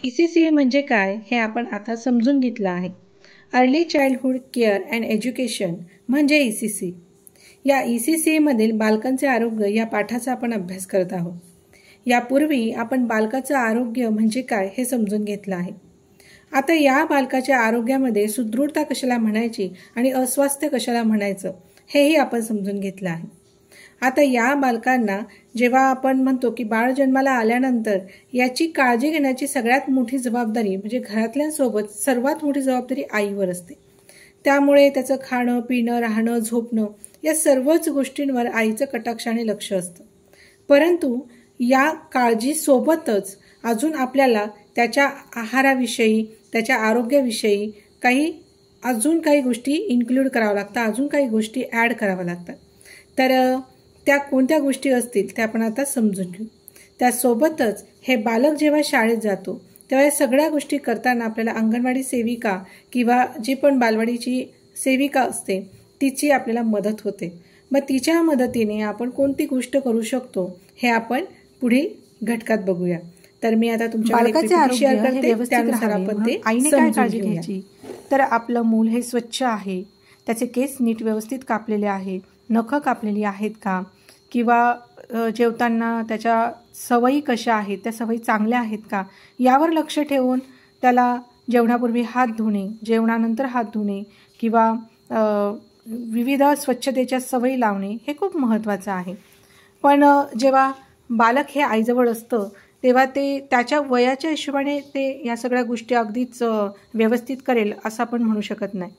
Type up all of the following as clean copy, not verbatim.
ECCA म्हणजे काय हे आपण आता समजून घेतलं आहे. Early childhood care and education म्हणजे ECC. या ECCA मधील बालकांचे आरोग्य या पाठाचा आपण अभ्यास करत आहोत. यापूर्वी आपण बालकाचं आरोग्य म्हणजे काय हे समजून घेतलं आहे. आता या बालकाच्या आरोग्यामध्ये सुदृढता कशाला म्हणायची आणि अस्वास्थ्य कशाला म्हणायचं हेही आपण समजून घेतलं आहे. आता या बालकांना जेव्हा आपण म्हणतो की बाळ जन्माला आल्यानंतर याची काळजी घेण्याची सगळ्यात मोठी जबाबदारी म्हणजे घरातल्यांसोबत सर्वात मोठी जबाबदारी आईवर असते. त्यामुळे त्याचं खाणं, पिणं, राहणं, झोपणं या सर्वच गोष्टींवर आईचं कटाक्षाने लक्ष असतं. परंतु या काळजीसोबतच अजून आपल्याला त्याच्या आहाराविषयी, त्याच्या आरोग्याविषयी अजून काही गोष्टी इन्क्लूड कराव्या लागतात, अजून काही गोष्टी ॲड कराव्या लागतात. तर त्या कोणत्या गोष्टी असतील त्या आपण आता समजून घेऊ. त्यासोबतच हे बालक जेव्हा शाळेत जातो तेव्हा या सगळ्या गोष्टी करताना आपल्याला अंगणवाडी सेविका किंवा जी पण बालवाडीची सेविका असते तिची आपल्याला मदत होते. मग तिच्या मदतीने आपण कोणती गोष्ट करू शकतो हे आपण पुढील घटकात बघूया. तर मी आता तुमच्या बालकाचे आरोग्य व्यवस्थित त्यानुसार राहावे आपण म्हणून ते आईने काय काळजी घेऊया. घ्यायची तर आपलं मूल हे स्वच्छ आहे, त्याचे केस नीट व्यवस्थित कापलेले आहेत, नखं कापलेली आहेत का, किंवा जेवताना त्याच्या सवयी कशा आहेत, त्या सवयी चांगल्या आहेत का यावर लक्ष ठेवून त्याला जेवणापूर्वी हात धुणे, जेवणानंतर हात धुणे किंवा विविध स्वच्छतेच्या सवयी लावणे हे खूप महत्त्वाचं आहे. पण जेव्हा बालक हे आईजवळ असतं तेव्हा ते त्याच्या वयाच्या हिशोबाने ते या सगळ्या गोष्टी अगदीच व्यवस्थित करेल असं आपण म्हणू शकत नाही.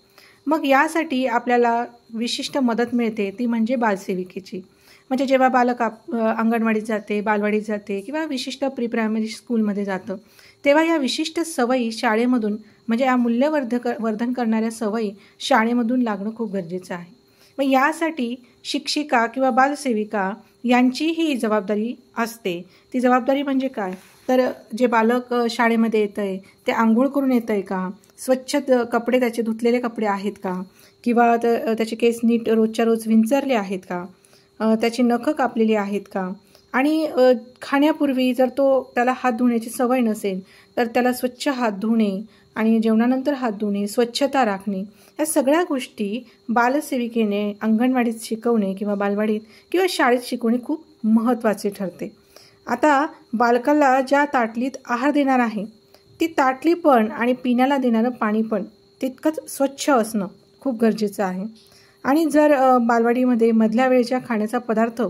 मग यासाठी आपल्याला विशिष्ट मदत मिळते, ती म्हणजे बालसेविकेची. म्हणजे जेव्हा बालक अंगणवाडीत जाते, बालवाडीत जाते किंवा विशिष्ट प्री-प्रायमरी स्कूलमध्ये जातं तेव्हा या विशिष्ट सवयी शाळेमधून म्हणजे या मूल्यवर्धन करणाऱ्या सवयी शाळेमधून लागणं खूप गरजेचं आहे. मग यासाठी शिक्षिका किंवा बालसेविका यांची ही जबाबदारी असते. ती जबाबदारी म्हणजे काय तर जे बालक शाळेमध्ये येतं आहे ते आंघोळ करून येतं आहे का, स्वच्छ कपडे त्याचे धुतलेले कपडे आहेत का, किंवा त्याचे केस नीट रोजच्या रोज विंचरले आहेत का, त्याची नखं कापलेली आहेत का, आणि खाण्यापूर्वी जर त्याला हात धुण्याची सवय नसेल तर त्याला स्वच्छ हात धुणे आणि जेवणानंतर हात धुणे, स्वच्छता राखणे या सगळ्या गोष्टी बालसेविकेने अंगणवाडीत शिकवणे किंवा बालवाडीत किंवा शाळेत शिकवणे खूप महत्त्वाचे ठरते. आता बालकाला ज्या ताटलीत आहार देणार आहे ती ताटली पण आणि पिण्याला देणारं पाणी पण तितकंच स्वच्छ असणं खूप गरजेचं आहे. आणि जर बालवाडीमध्ये मधल्या वेळेच्या खाण्याचा पदार्थ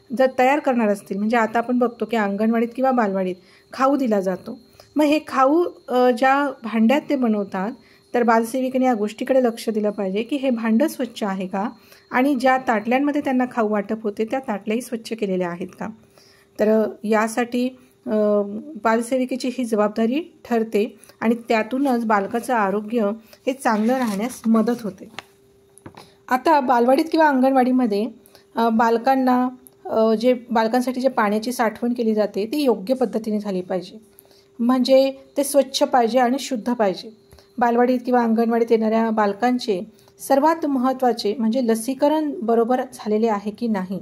जर तयार करणार असतील, म्हणजे आता आपण बघतो की अंगणवाडीत किंवा बालवाडीत खाऊ दिला जातो, मग हे खाऊ ज्या भांड्यात ते बनवतात तर बालसेविकेने या गोष्टीकडे लक्ष दिलं पाहिजे की हे भांडं स्वच्छ आहे का आणि ज्या ताटल्यांमध्ये त्यांना खाऊ वाटप होते त्या ताटल्याही स्वच्छ केलेल्या आहेत का. तर यासाठी बालसेविकेची ही जबाबदारी ठरते आणि त्यातूनच बालकाचं आरोग्य हे चांगलं राहण्यास मदत होते. आता बालवाडीत किंवा अंगणवाडीमध्ये बालकांसाठी जे पाण्याची साठवण केली जाते ती योग्य पद्धतीने झाली पाहिजे. म्हणजे ते स्वच्छ पाहिजे आणि शुद्ध पाहिजे. बालवाडीत किंवा अंगणवाडीत येणाऱ्या बालकांचे सर्वात महत्त्वाचे म्हणजे लसीकरण बरोबर झालेले आहे की नाही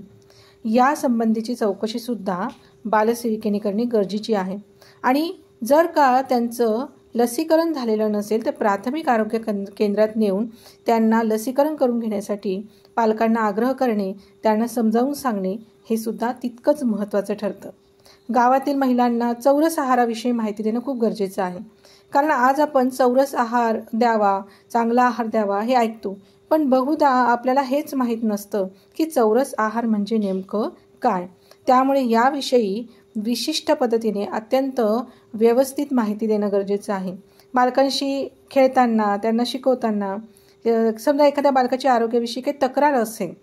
या संबंधीची चौकशीसुद्धा बालसेविकेने करणे गरजेची आहे. आणि जर का त्यांचं लसीकरण झालेलं नसेल तर प्राथमिक आरोग्य केंद्रात नेऊन त्यांना लसीकरण करून घेण्यासाठी पालकांना आग्रह करणे, त्यांना समजावून सांगणे हे सुद्धा तितकंच महत्त्वाचं ठरतं. गावातील महिलांना चौरस आहाराविषयी माहिती देणं खूप गरजेचं आहे. कारण आज आपण चौरस आहार द्यावा, चांगला आहार द्यावा हे ऐकतो, पण बहुधा आपल्याला हेच माहीत नसतं की चौरस आहार म्हणजे नेमकं काय. त्यामुळे याविषयी विशिष्ट पद्धतीने अत्यंत व्यवस्थित माहिती देणं गरजेचं आहे. बालकांशी खेळताना, त्यांना शिकवताना समजा एखाद्या बालकाच्या आरोग्याविषयी काही तक्रार असेल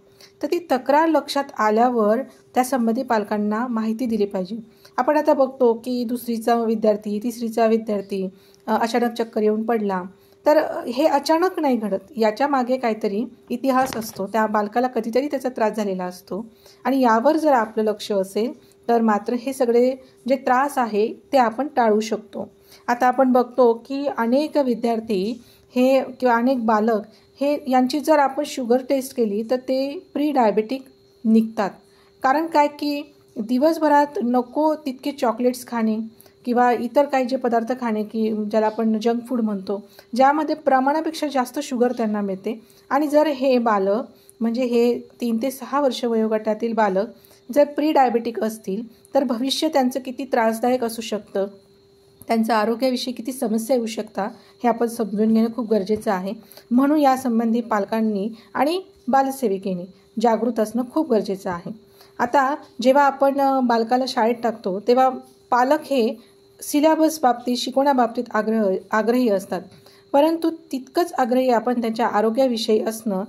तर ती तक्रार लक्षात आल्यावर त्या संबंधी पालकांना माहिती दिली पाहिजे. आपण आता बघतो की 2रीचा विद्यार्थी, 3रीचा विद्यार्थी अचानक चक्कर येऊन पडला, तर हे अचानक नाही घडत, याच्या मागे काहीतरी इतिहास असतो, त्या बालकाला कधीतरी त्याचा त्रास झालेला असतो आणि यावर जर आपलं लक्ष असेल तर मात्र हे सगळे जे त्रास आहे ते आपण टाळू शकतो. आता आपण बघतो की अनेक विद्यार्थी हे किंवा अनेक बालक हे यांची जर आपण शुगर टेस्ट केली तर ते प्री डायबेटिक निघतात. कारण काय की दिवसभरात नको तितके चॉकलेट्स खाणे किंवा इतर काही जे पदार्थ खाणे की ज्याला आपण जंक फूड म्हणतो, ज्यामध्ये प्रमाणापेक्षा जास्त शुगर त्यांना मिळते. आणि जर हे बालक म्हणजे हे 3 ते 6 वर्ष वयोगटातील बालक जर प्री डायबेटिक असतील तर भविष्य त्यांचं किती त्रासदायक असू शकतं, त्यांच्या आरोग्याविषयी किती समस्या येऊ शकतात हे आपण समजून घेणं खूप गरजेचं आहे. म्हणून यासंबंधी पालकांनी आणि बालसेविकेने जागृत असणं खूप गरजेचं आहे. आता जेव्हा आपण बालकाला शाळेत टाकतो तेव्हा पालक हे सिलेबस बाबतीत शिकवण्याबाबतीत आग्रही असतात, परंतु तितकंच आग्रही आपण त्यांच्या आरोग्याविषयी असणं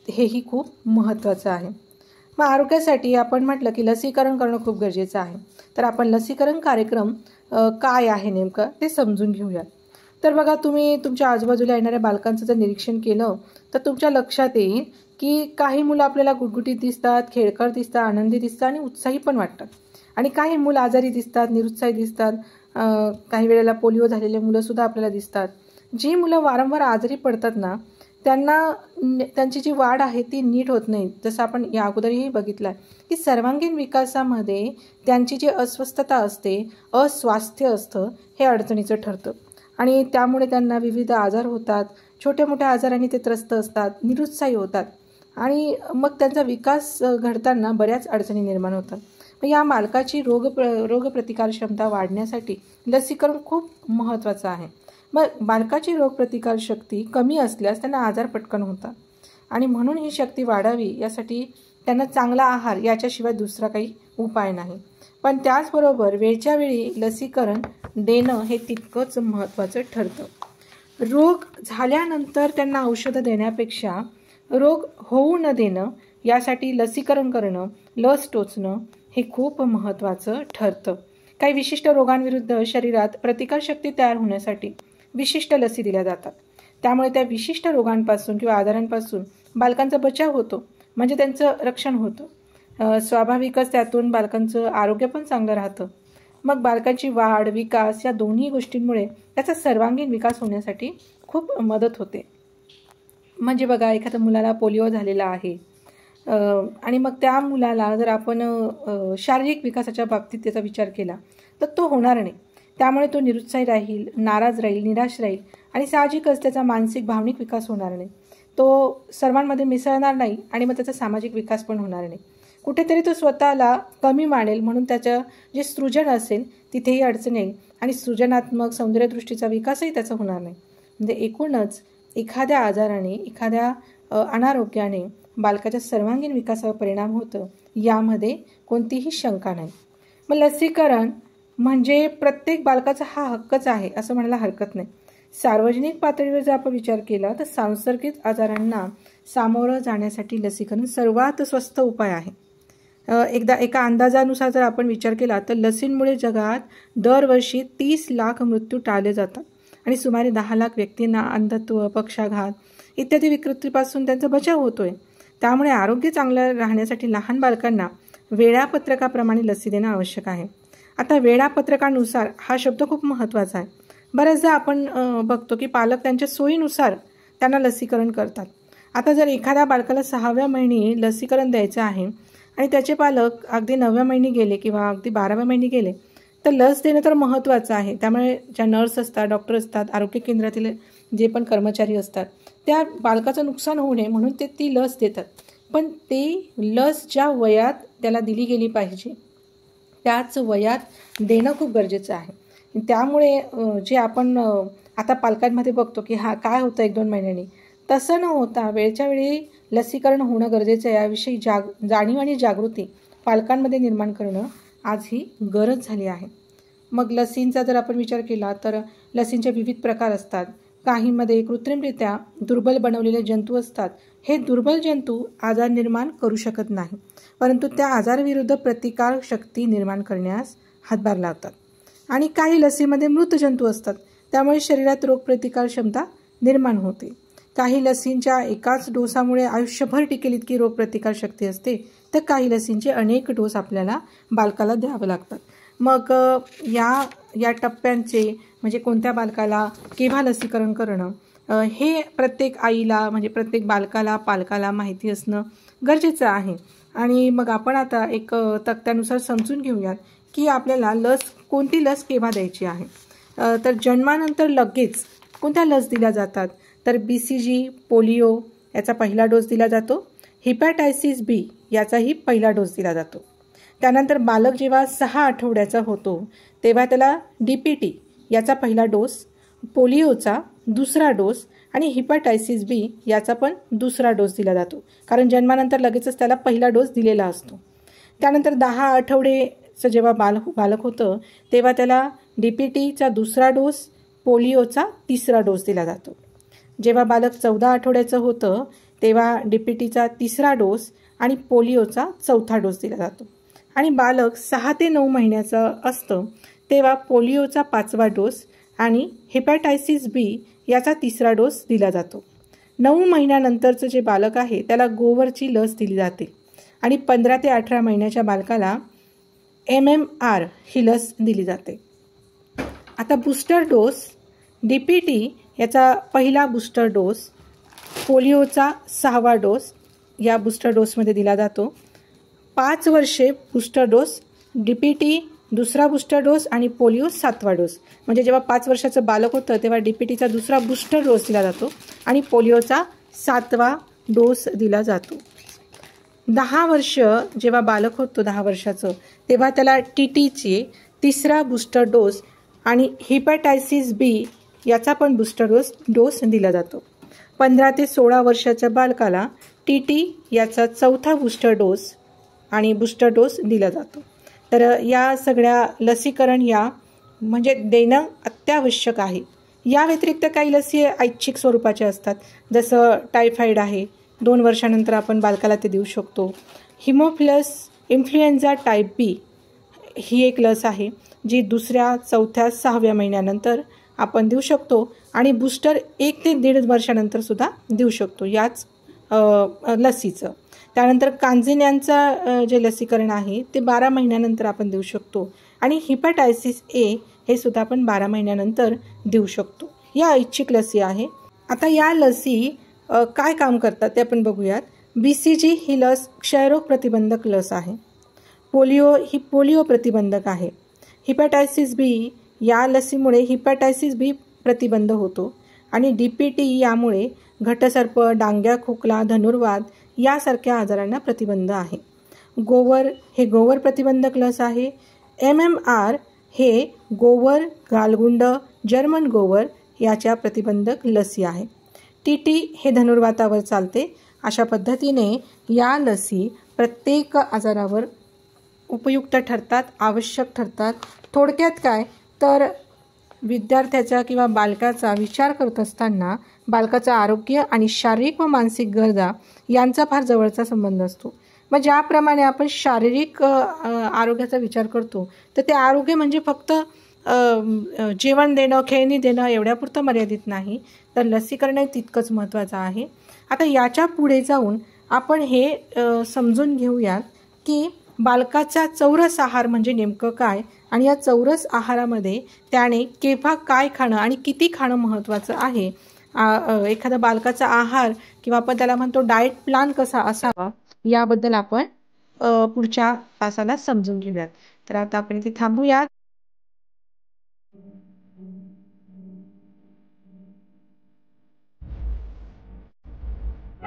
हेही खूप महत्त्वाचं आहे. मग आरोग्यासाठी आपण म्हटलं की लसीकरण करणं खूप गरजेचं आहे. तर आपण लसीकरण कार्यक्रम काय आहे नेमकं ते समजून घेऊयात. तर बघा, तुम्ही तुमच्या आजूबाजूला येणाऱ्या बालकांचं जर निरीक्षण केलं तर तुमच्या लक्षात येईल की काही मुलं आपल्याला गुटगुटीत दिसतात, खेळकर दिसतात, आनंदी दिसतात आणि उत्साही पण वाटतात. आणि काही मुलं आजारी दिसतात, निरुत्साही दिसतात. काही वेळेला पोलिओ झालेले मुलंसुद्धा आपल्याला दिसतात. जी मुलं वारंवार आजारी पडतात ना, त्यांची जी वाढ आहे ती नीट होत नाही. जसं आपण या अगोदरही बघितलं आहे की सर्वांगीण विकासामध्ये त्यांची जी अस्वस्थता असते, अस्वास्थ्य असतं, हे अडचणीचं ठरतं. आणि त्यामुळे त्यांना विविध आजार होतात, छोट्या मोठ्या आजारांनी ते त्रस्त असतात, निरुत्साही होतात आणि मग त्यांचा विकास घडताना बऱ्याच अडचणी निर्माण होतात. मग या बालकाची रोगप्रतिकार क्षमता वाढण्यासाठी लसीकरण खूप महत्त्वाचं आहे. मग बालकाची रोगप्रतिकार शक्ती कमी असल्यास त्यांना आजार पटकन होतात आणि म्हणून ही शक्ती वाढावी यासाठी त्यांना चांगला आहार याच्याशिवाय दुसरा काही उपाय नाही. पण त्याचबरोबर वेळच्या वेळी लसीकरण देणं हे तितकंच महत्त्वाचं ठरतं. रोग झाल्यानंतर त्यांना औषधं देण्यापेक्षा रोग होऊ न देणं यासाठी लसीकरण करणं, लस टोचणं हे खूप महत्त्वाचं ठरतं. काही विशिष्ट रोगांविरुद्ध शरीरात प्रतिकारशक्ती तयार होण्यासाठी विशिष्ट लसी दिल्या जातात. त्यामुळे त्या विशिष्ट रोगांपासून किंवा आजारांपासून बालकांचा बचाव होतो, म्हणजे त्यांचं रक्षण होतं. स्वाभाविकच त्यातून बालकांचं आरोग्य पण चांगलं राहतं. मग बालकांची वाढ, विकास या दोन्ही गोष्टींमुळे त्याचा सर्वांगीण विकास होण्यासाठी खूप मदत होते. म्हणजे बघा, एखाद्या मुलाला पोलिओ झालेला आहे आणि मग त्या मुलाला जर आपण शारीरिक विकासाच्या बाबतीत त्याचा विचार केला तर तो होणार नाही. त्यामुळे तो निरुत्साही राहील, नाराज राहील, निराश राहील आणि साहजिकच त्याचा मानसिक भावनिक विकास होणार नाही. तो सर्वांमध्ये मिसळणार नाही आणि मग त्याचा सामाजिक विकास पण होणार नाही. कुठेतरी तो स्वतःला कमी मानेल, म्हणून त्याचं जे सृजन असेल तिथेही अडचण येईल आणि सृजनात्मक सौंदर्यदृष्टीचा विकासही त्याचा होणार नाही. म्हणजे एकूणच एखाद्या आजाराने, एखाद्या अनारोग्याने बालकाच्या सर्वांगीण विकासावर परिणाम होतं यामध्ये कोणतीही शंका नाही. मग लसीकरण म्हणजे प्रत्येक बालकाचा हा हक्कच आहे असं म्हणायला हरकत नाही. सार्वजनिक पातळीवर जर आपण विचार केला तर सांसर्गिक आजारांना सामोरं जाण्यासाठी लसीकरण सर्वात स्वस्त उपाय आहे. एका अंदाजानुसार जर आपण विचार केला तर लसींमुळे जगात दरवर्षी 30 लाख मृत्यू टाळले जातात आणि सुमारे 10 लाख व्यक्तींना अंधत्व, पक्षाघात इत्यादी विकृतीपासून त्यांचा बचाव होतोय. त्यामुळे आरोग्य चांगलं राहण्यासाठी लहान बालकांना वेळापत्रकाप्रमाणे लसी देणं आवश्यक आहे. आता वेळापत्रकानुसार हा शब्द खूप महत्त्वाचा आहे. बऱ्याचदा आपण बघतो की पालक त्यांच्या सोयीनुसार त्यांना लसीकरण करतात. आता जर एखाद्या बालकाला 6व्या महिनी लसीकरण द्यायचं आहे आणि त्याचे पालक अगदी 9व्या महिनी गेले किंवा अगदी 12व्या महिनी गेले तर लस देणं तर महत्त्वाचं आहे. त्यामुळे ज्या नर्स असतात, डॉक्टर असतात, आरोग्य केंद्रातील जे पण कर्मचारी असतात त्या बालकाचं नुकसान होऊ नये म्हणून ते ती लस देतात. पण ते लस ज्या वयात त्याला दिली गेली पाहिजे त्याच वयात देणं खूप गरजेचं आहे. त्यामुळे जे आपण आता पालकांमध्ये बघतो की हा काय होतं 1-2 महिन्यांनी, तसं न होता वेळच्या वेळी लसीकरण होणं गरजेचं आहे. याविषयी जाणीव आणि जागृती पालकांमध्ये निर्माण करणं आज ही गरज झाली आहे. मग लसींचा जर आपण विचार केला तर लसींचे विविध प्रकार असतात. काहींमध्ये कृत्रिमरित्या दुर्बल बनवलेले जंतू असतात. हे दुर्बल जंतू आजार निर्माण करू शकत नाही, परंतु त्या आजाराविरुद्ध प्रतिकार शक्ती निर्माण करण्यास हातभार लावतात. आणि काही लसीमध्ये मृत जंतू असतात, त्यामुळे शरीरात रोगप्रतिकार क्षमता निर्माण होते. काही लसींच्या एकाच डोसामुळे आयुष्यभर टिकेल इतकी रोगप्रतिकार शक्ती असते, तर काही लसींचे अनेक डोस आपल्याला बालकाला द्यावं लागतात. मग या टप्प्यांचे म्हणजे कोणत्या बालकाला केव्हा लसीकरण करणं हे प्रत्येक आईला म्हणजे प्रत्येक बालकाला, पालकाला माहिती असणं गरजेचं आहे. आणि मग आपण आता एक तक्त्यानुसार समजून घेऊयात की आपल्याला कोणती लस केव्हा द्यायची आहे. तर जन्मानंतर लगेच कोणत्या लस दिल्या जातात, तर BCG, पोलिओ याचा पहिला डोस दिला जातो. हिपॅटायसिस B याचाही पहिला डोस दिला जातो. त्यानंतर बालक जेव्हा 6 आठवड्याचा होतो तेव्हा त्याला DPT याचा पहिला डोस, पोलिओचा दुसरा डोस आणि हिपॅटायसिस B याचा पण दुसरा डोस दिला जातो, कारण जन्मानंतर लगेचच त्याला पहिला डोस दिलेला असतो. त्यानंतर 10 आठवडेचं जेव्हा बालक होतं तेव्हा त्याला DPTचा दुसरा डोस, पोलिओचा तिसरा डोस दिला जातो. जेव्हा बालक 14 आठवड्याचं होतं तेव्हा DPTचा तिसरा डोस आणि पोलिओचा चौथा डोस दिला जातो. आणि बालक 6 ते 9 महिन्याचं असतं तेव्हा पोलिओचा 5वा डोस आणि हिपॅटायसिस B याचा तिसरा डोस दिला जातो. 9 महिन्यानंतरचं जे बालक आहे त्याला गोवरची लस दिली जाते आणि 15 ते 18 महिन्याच्या बालकाला MMR ही लस दिली जाते. आता बूस्टर डोस, DPT याचा पहिला बूस्टर डोस, पोलिओचा 6वा डोस या बूस्टर डोसमध्ये दिला जातो. 5 वर्षे बूस्टर डोस, DPT दुसरा बूस्टर डोस आणि पोलिओ 7वा डोस. म्हणजे जेव्हा 5 वर्षाचं बालक होतं तेव्हा DPTचा दुसरा बूस्टर डोस दिला जातो आणि पोलिओचा 7वा डोस दिला जातो. 10 वर्ष जेव्हा बालक होतो 10 वर्षाचं तेव्हा त्याला TTचे तिसरा बूस्टर डोस आणि हिपॅटायसिस B याचा पण बूस्टर डोस दिला जातो. 15 ते 16 वर्षाच्या बालकाला TT याचा चौथा बूस्टर डोस आणि बूस्टर डोस दिला जातो. तर या सगळ्या लसीकरण या म्हणजे देणं अत्यावश्यक आहे. या व्यतिरिक्त काही लसी ऐच्छिक स्वरूपाच्या असतात, जसं टायफॉईड आहे, 2 वर्षानंतर आपण बालकाला ते देऊ शकतो. हिमोफिलस इन्फ्लुएन्झा टाईप B ही एक लस आहे जी 2ऱ्या, 4थ्या, 6व्या महिन्यानंतर आपण देऊ शकतो आणि बूस्टर 1 ते 1.5 वर्षानंतर सुद्धा देऊ शकतो याच लसीचं. त्यानंतर कांजिण्यांचा जे लसीकरण आहे ते 12 महिन्यानंतर आपण देऊ शकतो आणि हिपॅटायसिस A हे सुद्धा आपण 12 महिन्यानंतर देऊ शकतो. या ऐच्छिक लसी आहे. आता या लसी काय काम करतात ते आपण बघूयात. BCG ही लस क्षयरोग प्रतिबंधक लस आहे. पोलिओ ही पोलिओ प्रतिबंधक आहे. हिपॅटायसिस B या लसीमुळे हिपॅटायसिस B प्रतिबंध होतो आणि DPT यामुळे घटसर्प, डांग्या खोकला, धनुर्वात यासारख्या आजारांना प्रतिबंध आहे. गोवर हे गोवर प्रतिबंधक लस आहे. MMR हे गोवर, गालगुंड, जर्मन गोवर याच्या प्रतिबंधक लसी आहे. TT हे धनुर्वातावर चालते. अशा पद्धतीने या लसी प्रत्येक आजारावर उपयुक्त ठरतात, आवश्यक ठरतात. थोडक्यात काय तर विद्यार्थ्याचा किंवा बालकाचा विचार करत असताना बालकाचं आरोग्य आणि शारीरिक व मानसिक गरजा यांचा फार जवळचा संबंध असतो. मग ज्याप्रमाणे आपण शारीरिक आरोग्याचा विचार करतो तर ते आरोग्य म्हणजे फक्त जेवण देणं, खेळणी देणं एवढ्यापुरतं मर्यादित नाही, तर लसीकरण तितकंच महत्त्वाचं आहे. आता याच्या पुढे जाऊन आपण हे समजून घेऊयात की बालकाचा चौरस आहार म्हणजे नेमकं काय आणि या चौरस आहारामध्ये त्याने केव्हा काय खाणं आणि किती खाणं महत्त्वाचं आहे. एखादा बालकाचा आहार किंवा आपण त्याला म्हणतो डाएट प्लॅन कसा असावा याबद्दल आपण पुढच्या तासाला समजून घेऊयात. तर आता आपण इथे थांबूयात.